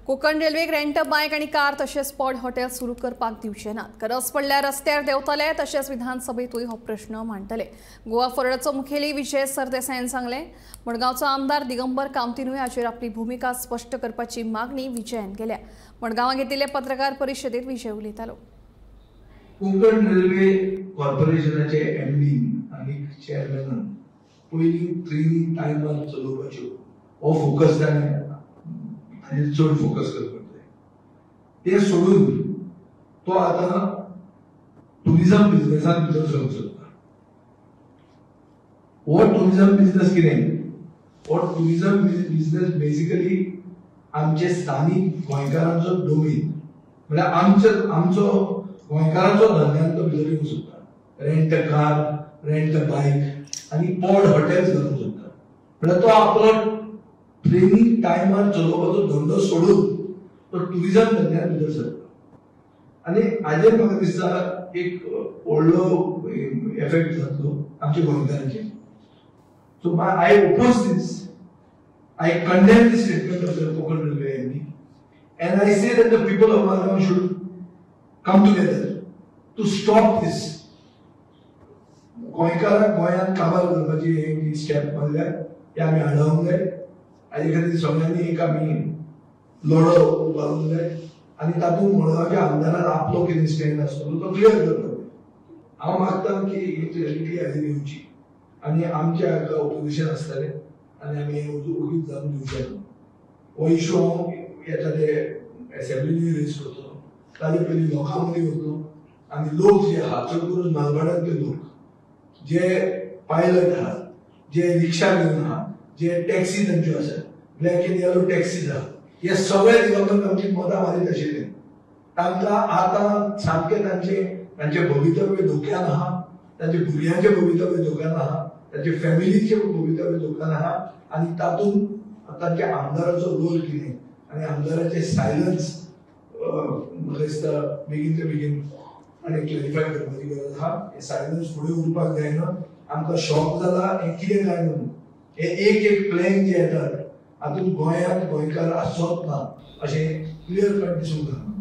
Konkan रेल्वेक rent बायक आणि car तशेंच स्पॉट हॉटेल सुरू करपाक दिवचे नात। गरज पडल्यार रस्त्यार देंवतले तशेंच विधानसभेतूय हो प्रश्न मांडटले। गोवा फॉरवर्डचो मुखेली विजय सरदेसाईन सांगले। मडगांवचो आमदार दिगंबर कामतीनूय हाचेर आपली भूमिका स्पश्ट करपाची मागणी विजयान केल्या। मडगांवां घेतिल्ले पत्रकार परिशदेंत विजय उलयतालो। कोकण रेल्वे कॉर्पोरेशनाचे एमडी आणि चेअरमॅन पयली ट्रेनिंग टायमार चलोवपाच्यो हो फोकस ताणें आनी चड फोकस करपाक जाय। ते सोडून तो आतां टुरिझम बिझनेसांत भितर सरूंक सोदता। हो टुरिझम बिझनेस कितें? हो टुरिझम बिझनेस बेसिकली आमचे स्थानिक गोंयकारांचो डोमेन, म्हळ्यार आमचो गोंयकारांचो धंद्यान तो भितर येवंक सोदता। Rent a car, rent a bike आनी पॉड हॉटेल्स घालूंक सोदता। म्हळ्यार तो आपलो ट्रेनिंग टायमार चलोवपाचो धंदो सोडून तो टुरिझम धंद्यान भितर सरता। आनी हाजेर म्हाका दिसता एक व्हडलो इफेक्ट जातलो आमच्या गोंयकारांचेर। So I oppose this, I condemn the statement of the Kokan Railway MD, and I say that the people of Malegaon should come together to stop this. गोंयकारांक गोंयांत काबार करपाची एक स्टेप मारल्या हे आमी आडावंक जाय। हाजे खातीर सगळ्यांनी एक आमी लढो उबारूंक जाय आनी तातूंत मडगांवच्या आमदारान आपलो कितें स्टँड आसतलो तो क्लियर करपाक जाय। हांव मागतां की ही क्लॅरिटी हाजेर येवची आनी आमचे हाका ऑपोजिशन आसतलें आनी आमी उगीच जावन दिवचे ना। हो इशू हांव येता ते असेंब्लीनी रेज करतलो, ताजे पयलीं लोकां मदीं वतलो आनी लोक जे आहा चड करून म्हालबाड्यांतले लोक जे पायलट आहा, जे रिक्षा घेवन आहा, जे टॅक्सी तांच्यो आसात, ब्लॅक एंड येलो टॅक्सीज आहा, हे सगळे दिगंबर आमची मतां मारीत आशिल्ले। तांकां आतां सामकें तांचे भवितव्य धोक्यान आहा, तांच्या भुरग्यांचें भवितव्य धोक्यान आहा, तांचे फॅमिलीचें भवितव्य धोक्यान आहा आनी तातूंत तांच्या आमदाराचो रोल कितें आनी आमदाराचें सायलन्स म्हाका दिसता बेगीन ते बेगीन आनी क्लॅरिफाय करपाची गरज आहा। हे सायलन्स फुडें उरपाक जायना। आमकां शॉक जाला हें कितें काय म्हणून। हे एक प्लॅन जे येतात हातूंत गोंयांत गोंयकार आसोच ना अशें क्लियर कट दिसूंक जाता।